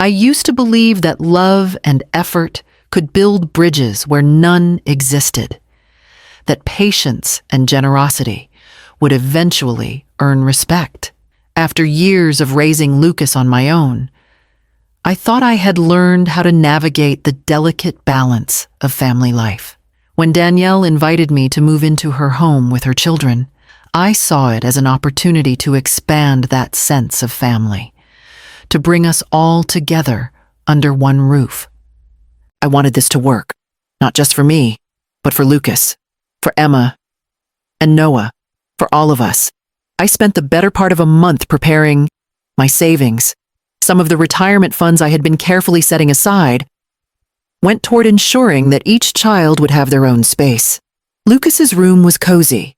I used to believe that love and effort could build bridges where none existed, that patience and generosity would eventually earn respect. After years of raising Lucas on my own, I thought I had learned how to navigate the delicate balance of family life. When Danielle invited me to move into her home with her children, I saw it as an opportunity to expand that sense of family, to bring us all together under one roof. I wanted this to work, not just for me, but for Lucas, for Emma, and Noah, for all of us. I spent the better part of a month preparing my savings. Some of the retirement funds I had been carefully setting aside went toward ensuring that each child would have their own space. Lucas's room was cozy,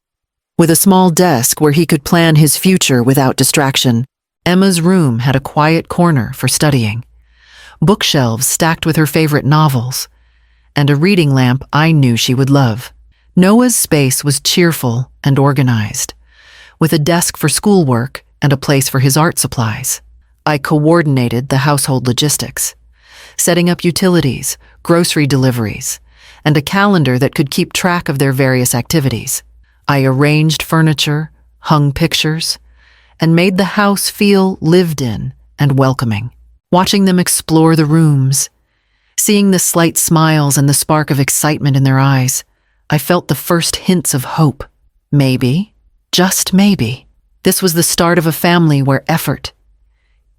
with a small desk where he could plan his future without distraction. Emma's room had a quiet corner for studying, bookshelves stacked with her favorite novels, and a reading lamp I knew she would love. Noah's space was cheerful and organized, with a desk for schoolwork and a place for his art supplies. I coordinated the household logistics, setting up utilities, grocery deliveries, and a calendar that could keep track of their various activities. I arranged furniture, hung pictures, and made the house feel lived in and welcoming. Watching them explore the rooms, seeing the slight smiles and the spark of excitement in their eyes, I felt the first hints of hope. Maybe, just maybe, this was the start of a family where effort,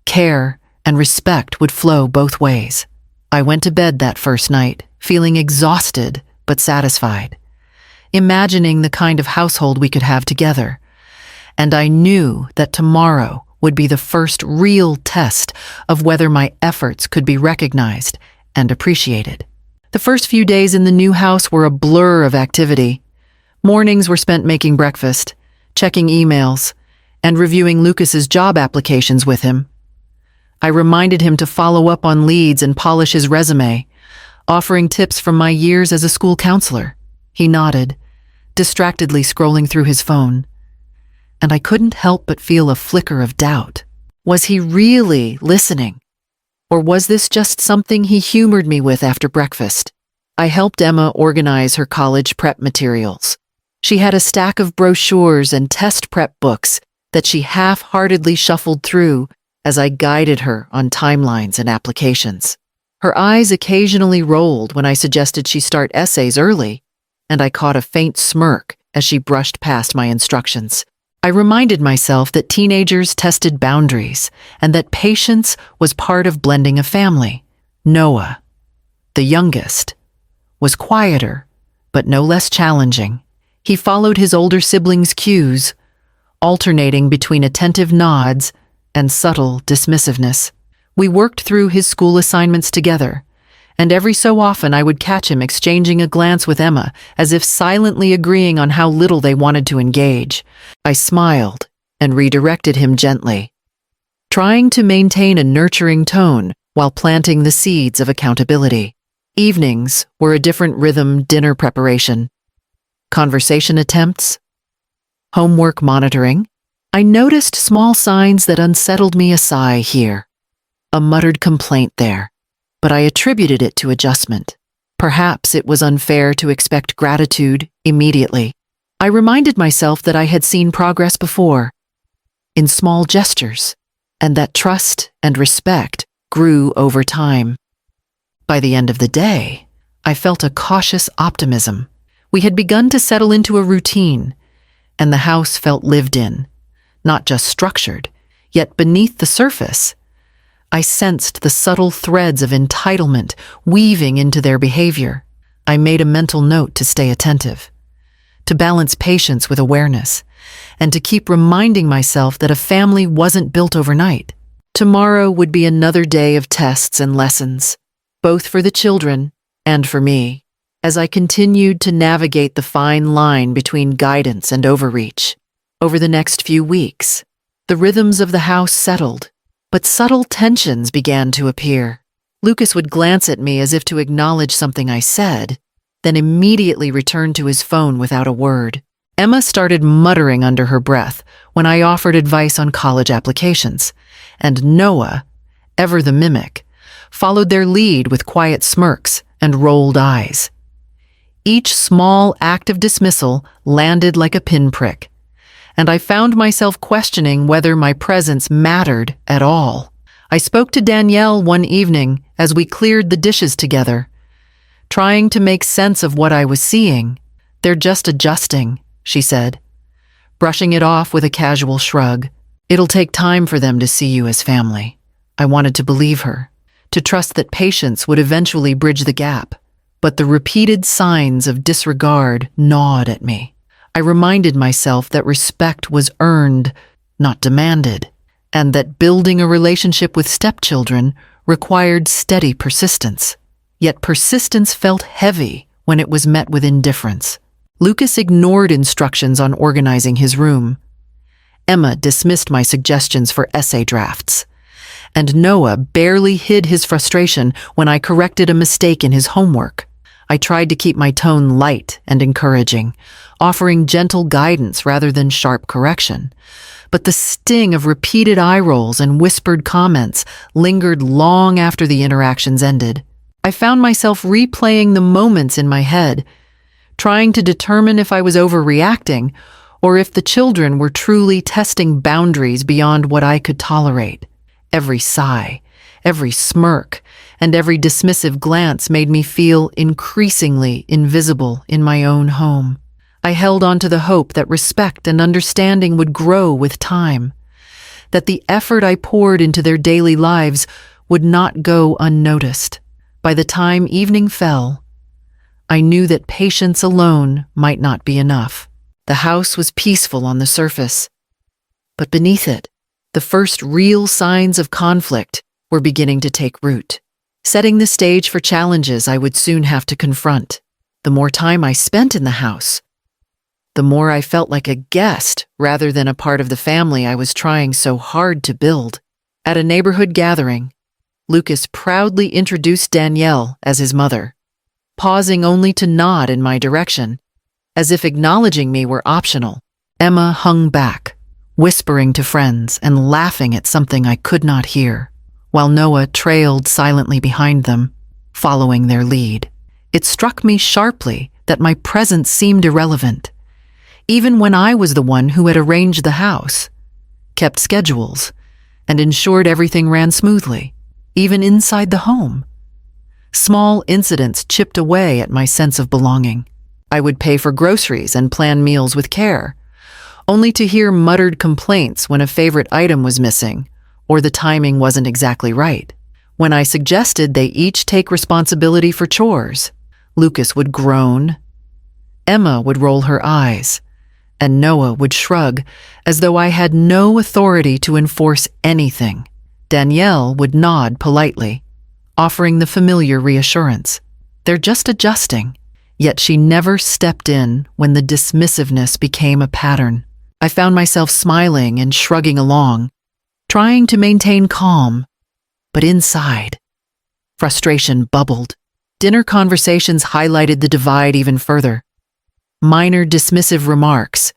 care, and respect would flow both ways. I went to bed that first night, feeling exhausted but satisfied, imagining the kind of household we could have together. And I knew that tomorrow would be the first real test of whether my efforts could be recognized and appreciated. The first few days in the new house were a blur of activity. Mornings were spent making breakfast, checking emails, and reviewing Lucas's job applications with him. I reminded him to follow up on leads and polish his resume, offering tips from my years as a school counselor. He nodded, distractedly scrolling through his phone, and I couldn't help but feel a flicker of doubt. Was he really listening? Or was this just something he humored me with after breakfast? I helped Emma organize her college prep materials. She had a stack of brochures and test prep books that she half-heartedly shuffled through as I guided her on timelines and applications. Her eyes occasionally rolled when I suggested she start essays early, and I caught a faint smirk as she brushed past my instructions. I reminded myself that teenagers tested boundaries and that patience was part of blending a family. Noah, the youngest, was quieter, but no less challenging. He followed his older siblings' cues, alternating between attentive nods and subtle dismissiveness. We worked through his school assignments together, and every so often I would catch him exchanging a glance with Emma, as if silently agreeing on how little they wanted to engage. I smiled and redirected him gently, trying to maintain a nurturing tone while planting the seeds of accountability. Evenings were a different rhythm: dinner preparation, conversation attempts, homework monitoring. I noticed small signs that unsettled me: a sigh here, a muttered complaint there, but I attributed it to adjustment. Perhaps it was unfair to expect gratitude immediately. I reminded myself that I had seen progress before, in small gestures, and that trust and respect grew over time. By the end of the day, I felt a cautious optimism. We had begun to settle into a routine, and the house felt lived in, not just structured, yet beneath the surface, I sensed the subtle threads of entitlement weaving into their behavior. I made a mental note to stay attentive, to balance patience with awareness, and to keep reminding myself that a family wasn't built overnight. Tomorrow would be another day of tests and lessons, both for the children and for me, as I continued to navigate the fine line between guidance and overreach. Over the next few weeks, the rhythms of the house settled, but subtle tensions began to appear. Lucas would glance at me as if to acknowledge something I said, then immediately return to his phone without a word. Emma started muttering under her breath when I offered advice on college applications, and Noah, ever the mimic, followed their lead with quiet smirks and rolled eyes. Each small act of dismissal landed like a pinprick, and I found myself questioning whether my presence mattered at all. I spoke to Danielle one evening as we cleared the dishes together, trying to make sense of what I was seeing. "They're just adjusting," she said, brushing it off with a casual shrug. "It'll take time for them to see you as family." I wanted to believe her, to trust that patience would eventually bridge the gap, but the repeated signs of disregard gnawed at me. I reminded myself that respect was earned, not demanded, and that building a relationship with stepchildren required steady persistence. Yet persistence felt heavy when it was met with indifference. Lucas ignored instructions on organizing his room. Emma dismissed my suggestions for essay drafts, and Noah barely hid his frustration when I corrected a mistake in his homework. I tried to keep my tone light and encouraging, offering gentle guidance rather than sharp correction. But the sting of repeated eye rolls and whispered comments lingered long after the interactions ended. I found myself replaying the moments in my head, trying to determine if I was overreacting or if the children were truly testing boundaries beyond what I could tolerate. Every sigh, every smirk, and every dismissive glance made me feel increasingly invisible in my own home. I held on to the hope that respect and understanding would grow with time, that the effort I poured into their daily lives would not go unnoticed. By the time evening fell, I knew that patience alone might not be enough. The house was peaceful on the surface, but beneath it, the first real signs of conflict were beginning to take root, setting the stage for challenges I would soon have to confront. The more time I spent in the house, the more I felt like a guest rather than a part of the family I was trying so hard to build. At a neighborhood gathering, Lucas proudly introduced Danielle as his mother, pausing only to nod in my direction, as if acknowledging me were optional. Emma hung back, whispering to friends and laughing at something I could not hear, while Noah trailed silently behind them, following their lead. It struck me sharply that my presence seemed irrelevant, even when I was the one who had arranged the house, kept schedules, and ensured everything ran smoothly, even inside the home. Small incidents chipped away at my sense of belonging. I would pay for groceries and plan meals with care, only to hear muttered complaints when a favorite item was missing or the timing wasn't exactly right. When I suggested they each take responsibility for chores, Lucas would groan, Emma would roll her eyes, and Noah would shrug as though I had no authority to enforce anything. Danielle would nod politely, offering the familiar reassurance. "They're just adjusting." Yet she never stepped in when the dismissiveness became a pattern. I found myself smiling and shrugging along, trying to maintain calm, but inside, frustration bubbled. Dinner conversations highlighted the divide even further. Minor dismissive remarks,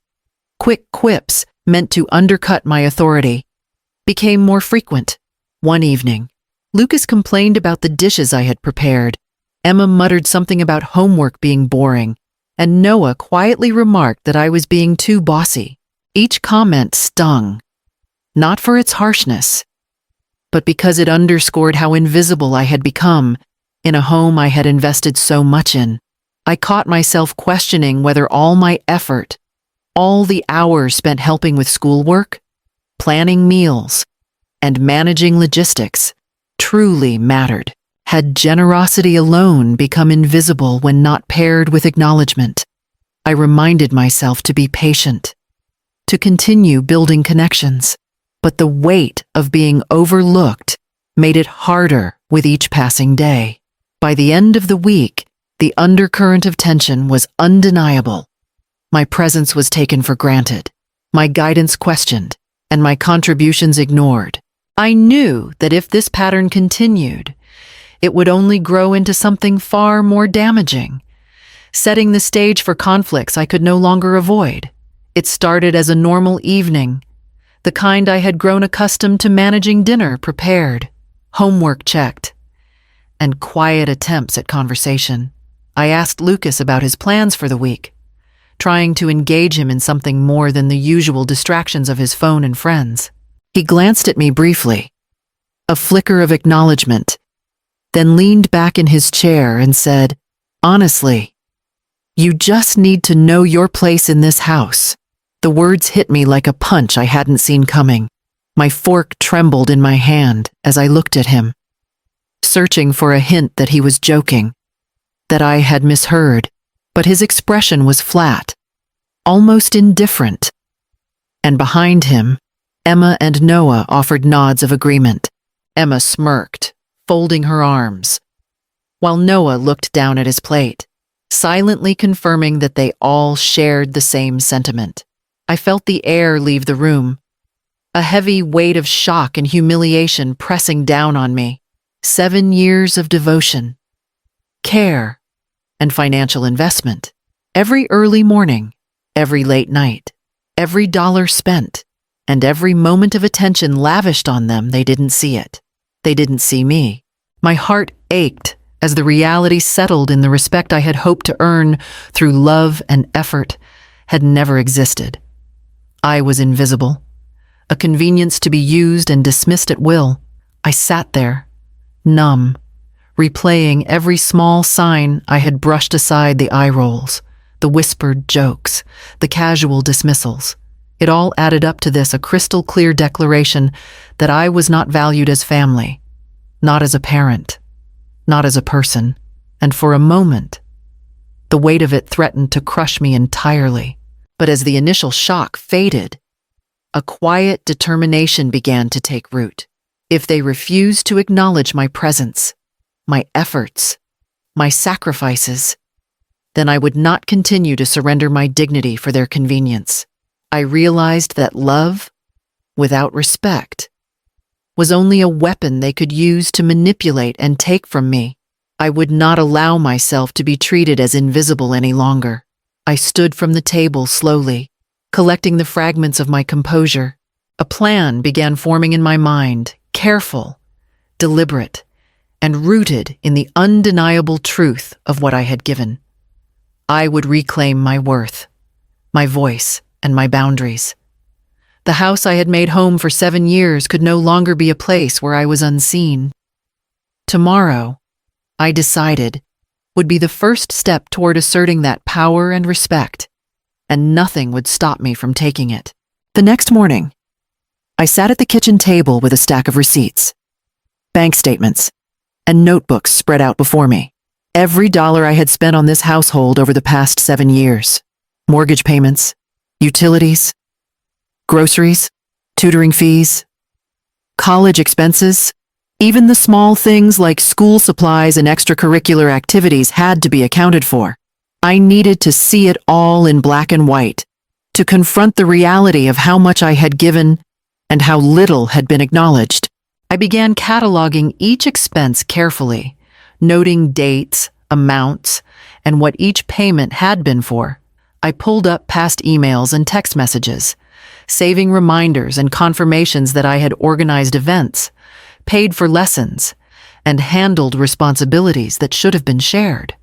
quick quips meant to undercut my authority, became more frequent. One evening, Lucas complained about the dishes I had prepared. Emma muttered something about homework being boring, and Noah quietly remarked that I was being too bossy. Each comment stung, not for its harshness, but because it underscored how invisible I had become in a home I had invested so much in. I caught myself questioning whether all my effort, all the hours spent helping with schoolwork, planning meals, and managing logistics truly mattered. Had generosity alone become invisible when not paired with acknowledgement? I reminded myself to be patient, to continue building connections, but the weight of being overlooked made it harder with each passing day. By the end of the week, the undercurrent of tension was undeniable. My presence was taken for granted, my guidance questioned, and my contributions ignored. I knew that if this pattern continued, it would only grow into something far more damaging, setting the stage for conflicts I could no longer avoid. It started as a normal evening, the kind I had grown accustomed to: managing dinner prepared, homework checked, and quiet attempts at conversation. I asked Lucas about his plans for the week, trying to engage him in something more than the usual distractions of his phone and friends. He glanced at me briefly, a flicker of acknowledgement, then leaned back in his chair and said, "Honestly, you just need to know your place in this house." The words hit me like a punch I hadn't seen coming. My fork trembled in my hand as I looked at him, searching for a hint that he was joking, that I had misheard, but his expression was flat, almost indifferent. And behind him, Emma and Noah offered nods of agreement. Emma smirked, folding her arms, while Noah looked down at his plate, silently confirming that they all shared the same sentiment. I felt the air leave the room, a heavy weight of shock and humiliation pressing down on me. 7 years of devotion, care, and financial investment. Every early morning, every late night, every dollar spent, and every moment of attention lavished on them, they didn't see it. They didn't see me. My heart ached as the reality settled in the respect I had hoped to earn through love and effort had never existed. I was invisible, a convenience to be used and dismissed at will. I sat there, numb, replaying every small sign I had brushed aside, the eye rolls, the whispered jokes, the casual dismissals. It all added up to this, a crystal clear declaration that I was not valued as family, not as a parent, not as a person, and for a moment, the weight of it threatened to crush me entirely. But as the initial shock faded, a quiet determination began to take root. If they refused to acknowledge my presence, my efforts, my sacrifices, then I would not continue to surrender my dignity for their convenience. I realized that love, without respect, was only a weapon they could use to manipulate and take from me. I would not allow myself to be treated as invisible any longer. I stood from the table slowly, collecting the fragments of my composure. A plan began forming in my mind, careful, deliberate, and rooted in the undeniable truth of what I had given. I would reclaim my worth, my voice, and my boundaries. The house I had made home for 7 years could no longer be a place where I was unseen. Tomorrow, I decided, would be the first step toward asserting that power and respect, and nothing would stop me from taking it. The next morning, I sat at the kitchen table with a stack of receipts, bank statements, and notebooks spread out before me. Every dollar I had spent on this household over the past 7 years. Mortgage payments, utilities, groceries, tutoring fees, college expenses. Even the small things like school supplies and extracurricular activities had to be accounted for. I needed to see it all in black and white, to confront the reality of how much I had given and how little had been acknowledged. I began cataloging each expense carefully, noting dates, amounts, and what each payment had been for. I pulled up past emails and text messages, saving reminders and confirmations that I had organized events, paid for lessons, and handled responsibilities that should have been shared.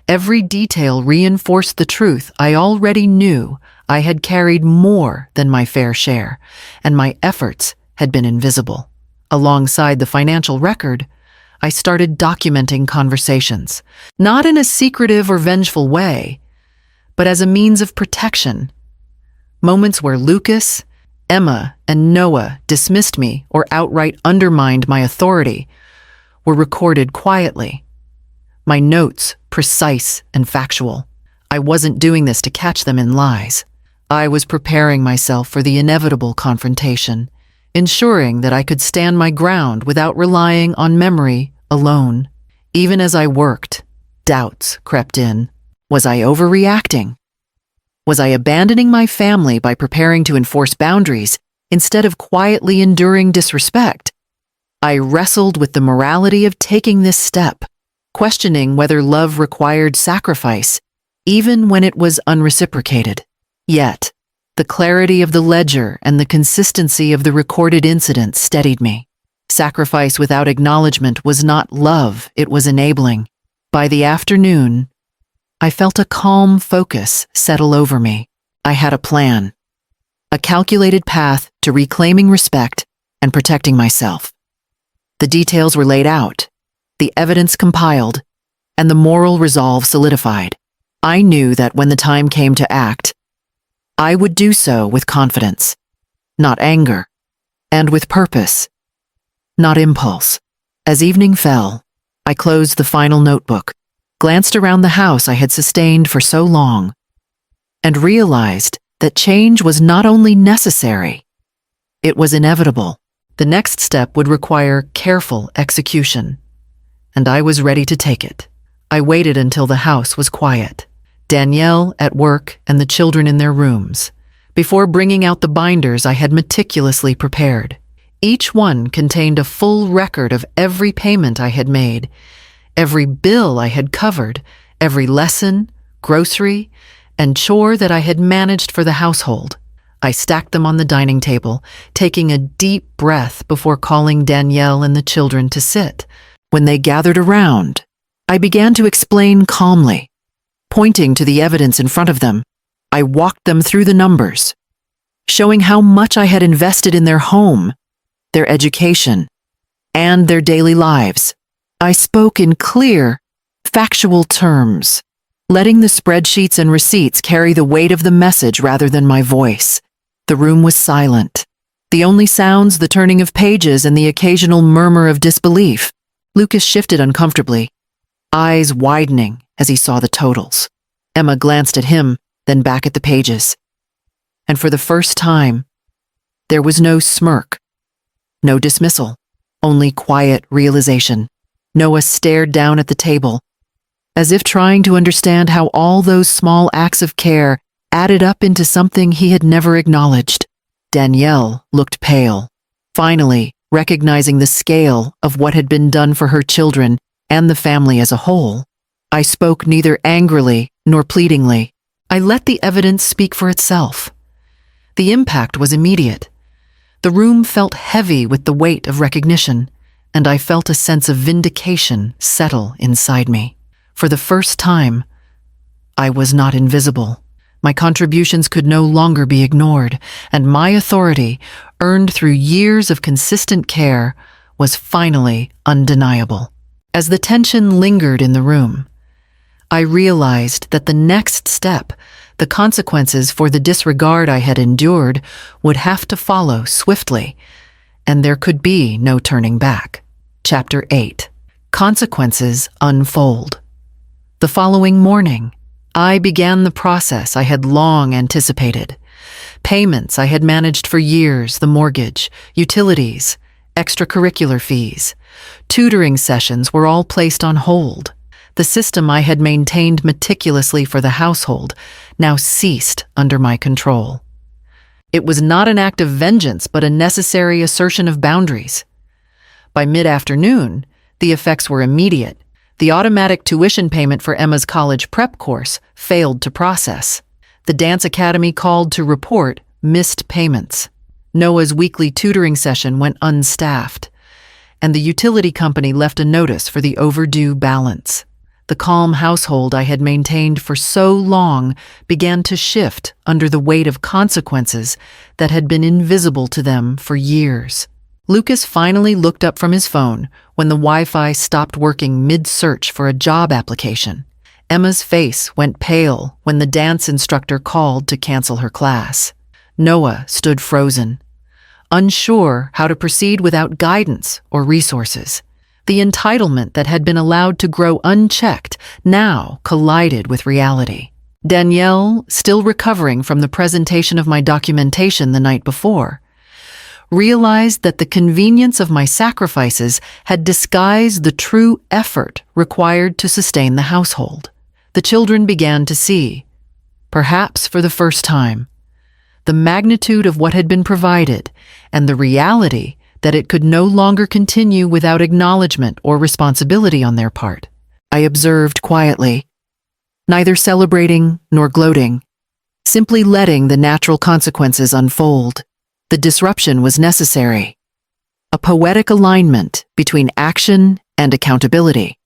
Every detail reinforced the truth I already knew. I had carried more than my fair share, and my efforts had been invisible. Alongside the financial record, I started documenting conversations, not in a secretive or vengeful way, but as a means of protection. Moments where Lucas, Emma, and Noah dismissed me or outright undermined my authority were recorded quietly. My notes, precise and factual. I wasn't doing this to catch them in lies. I was preparing myself for the inevitable confrontation, ensuring that I could stand my ground without relying on memory alone. Even as I worked, doubts crept in. Was I overreacting? Was I abandoning my family by preparing to enforce boundaries instead of quietly enduring disrespect? I wrestled with the morality of taking this step, questioning whether love required sacrifice, even when it was unreciprocated. Yet, the clarity of the ledger and the consistency of the recorded incidents steadied me. Sacrifice without acknowledgement was not love, it was enabling. By the afternoon, I felt a calm focus settle over me. I had a plan, a calculated path to reclaiming respect and protecting myself. The details were laid out, the evidence compiled, and the moral resolve solidified. I knew that when the time came to act, I would do so with confidence, not anger, and with purpose, not impulse. As evening fell, I closed the final notebook, glanced around the house I had sustained for so long, and realized that change was not only necessary, it was inevitable. The next step would require careful execution, and I was ready to take it. I waited until the house was quiet, Danielle at work and the children in their rooms, before bringing out the binders I had meticulously prepared. Each one contained a full record of every payment I had made, every bill I had covered, every lesson, grocery, and chore that I had managed for the household. I stacked them on the dining table, taking a deep breath before calling Danielle and the children to sit. When they gathered around, I began to explain calmly. Pointing to the evidence in front of them, I walked them through the numbers, showing how much I had invested in their home, their education, and their daily lives. I spoke in clear, factual terms, letting the spreadsheets and receipts carry the weight of the message rather than my voice. The room was silent. The only sounds, the turning of pages and the occasional murmur of disbelief. Lucas shifted uncomfortably, eyes widening as he saw the totals. Emma glanced at him, then back at the pages. And for the first time, there was no smirk, no dismissal, only quiet realization. Noah stared down at the table, as if trying to understand how all those small acts of care added up into something he had never acknowledged. Danielle looked pale, finally recognizing the scale of what had been done for her children and the family as a whole. I spoke neither angrily nor pleadingly. I let the evidence speak for itself. The impact was immediate. The room felt heavy with the weight of recognition, and I felt a sense of vindication settle inside me. For the first time, I was not invisible. My contributions could no longer be ignored, and my authority, earned through years of consistent care, was finally undeniable. As the tension lingered in the room, I realized that the next step, the consequences for the disregard I had endured, would have to follow swiftly, and there could be no turning back. Chapter 8. Consequences unfold. The following morning, I began the process I had long anticipated. Payments I had managed for years, the mortgage, utilities, extracurricular fees, tutoring sessions were all placed on hold. The system I had maintained meticulously for the household now ceased under my control. It was not an act of vengeance, but a necessary assertion of boundaries. By mid-afternoon, the effects were immediate. The automatic tuition payment for Emma's college prep course failed to process. The dance academy called to report missed payments. Noah's weekly tutoring session went unstaffed, and the utility company left a notice for the overdue balance. The calm household I had maintained for so long began to shift under the weight of consequences that had been invisible to them for years. Lucas finally looked up from his phone when the Wi-Fi stopped working mid-search for a job application. Emma's face went pale when the dance instructor called to cancel her class. Noah stood frozen, unsure how to proceed without guidance or resources. The entitlement that had been allowed to grow unchecked now collided with reality. Danielle, still recovering from the presentation of my documentation the night before, realized that the convenience of my sacrifices had disguised the true effort required to sustain the household. The children began to see, perhaps for the first time, the magnitude of what had been provided and the reality that it could no longer continue without acknowledgement or responsibility on their part. I observed quietly, neither celebrating nor gloating, simply letting the natural consequences unfold. The disruption was necessary. a poetic alignment between action and accountability.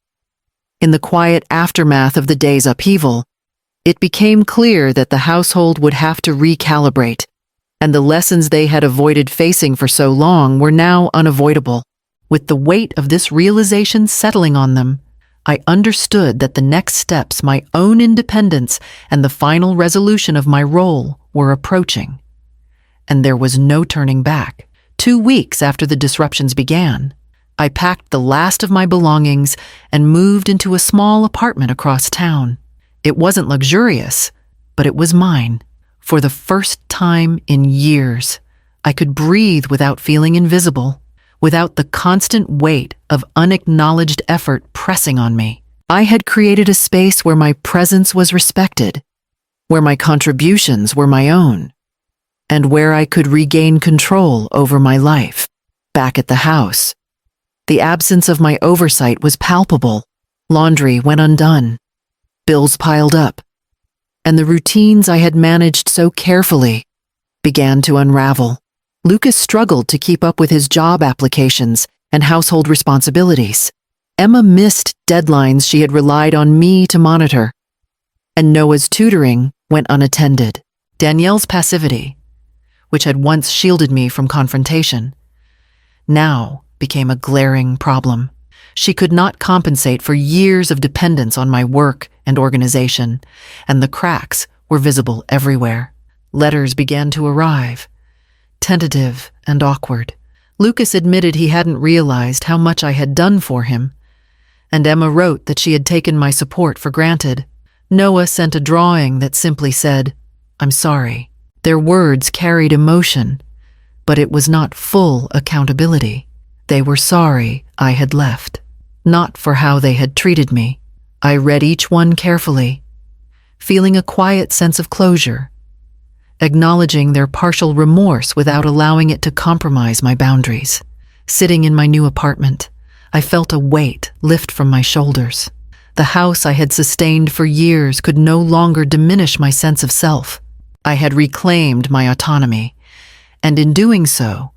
In the quiet aftermath of the day's upheaval, it became clear that the household would have to recalibrate, and the lessons they had avoided facing for so long were now unavoidable. With the weight of this realization settling on them, I understood that the next steps, my own independence and the final resolution of my role, were approaching. And there was no turning back. 2 weeks after the disruptions began, I packed the last of my belongings and moved into a small apartment across town. It wasn't luxurious, but it was mine. For the first time in years, I could breathe without feeling invisible, without the constant weight of unacknowledged effort pressing on me. I had created a space where my presence was respected, where my contributions were my own, and where I could regain control over my life. Back at the house, the absence of my oversight was palpable. Laundry went undone, bills piled up, and the routines I had managed so carefully began to unravel. Lucas struggled to keep up with his job applications and household responsibilities. Emma missed deadlines she had relied on me to monitor, and Noah's tutoring went unattended. Danielle's passivity, which had once shielded me from confrontation, now became a glaring problem. She could not compensate for years of dependence on my work and organization, and the cracks were visible everywhere. Letters began to arrive, tentative and awkward. Lucas admitted he hadn't realized how much I had done for him, and Emma wrote that she had taken my support for granted. Noah sent a drawing that simply said, "I'm sorry." Their words carried emotion, but it was not full accountability. They were sorry I had left, not for how they had treated me. I read each one carefully, feeling a quiet sense of closure, acknowledging their partial remorse without allowing it to compromise my boundaries. Sitting in my new apartment, I felt a weight lift from my shoulders. The house I had sustained for years could no longer diminish my sense of self. I had reclaimed my autonomy, and in doing so,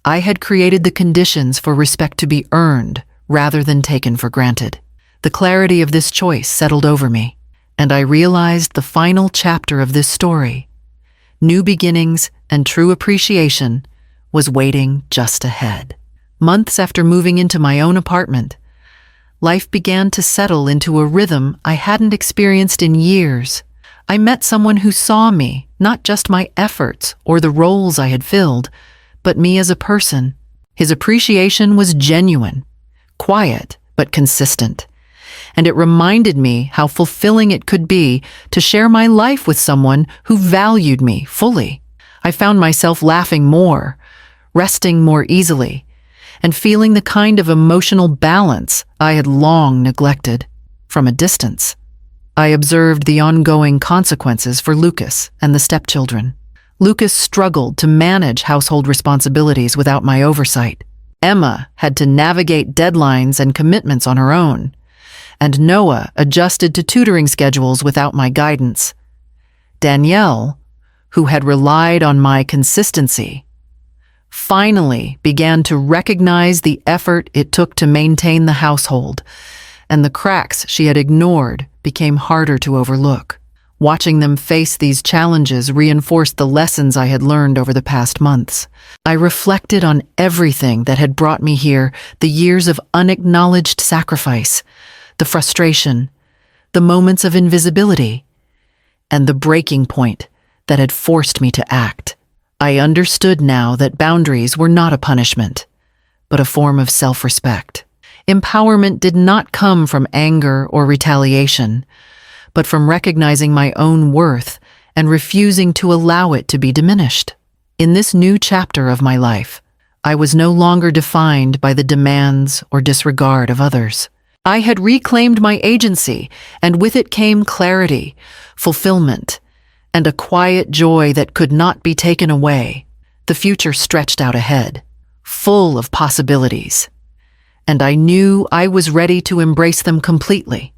I had created the conditions for respect to be earned rather than taken for granted. The clarity of this choice settled over me, and I realized the final chapter of this story, new beginnings and true appreciation, was waiting just ahead. Months after moving into my own apartment, life began to settle into a rhythm I hadn't experienced in years. I met someone who saw me, not just my efforts or the roles I had filled, but me as a person. His appreciation was genuine, quiet, but consistent, and it reminded me how fulfilling it could be to share my life with someone who valued me fully. I found myself laughing more, resting more easily, and feeling the kind of emotional balance I had long neglected. From a distance, I observed the ongoing consequences for Lucas and the stepchildren. Lucas struggled to manage household responsibilities without my oversight. Emma had to navigate deadlines and commitments on her own, and Noah adjusted to tutoring schedules without my guidance. Danielle, who had relied on my consistency, finally began to recognize the effort it took to maintain the household, and the cracks she had ignored became harder to overlook. Watching them face these challenges reinforced the lessons I had learned over the past months. I reflected on everything that had brought me here, the years of unacknowledged sacrifice, the frustration, the moments of invisibility, and the breaking point that had forced me to act. I understood now that boundaries were not a punishment, but a form of self-respect. Empowerment did not come from anger or retaliation, but from recognizing my own worth and refusing to allow it to be diminished. In this new chapter of my life, I was no longer defined by the demands or disregard of others. I had reclaimed my agency, and with it came clarity, fulfillment, and a quiet joy that could not be taken away. The future stretched out ahead, full of possibilities, and I knew I was ready to embrace them completely.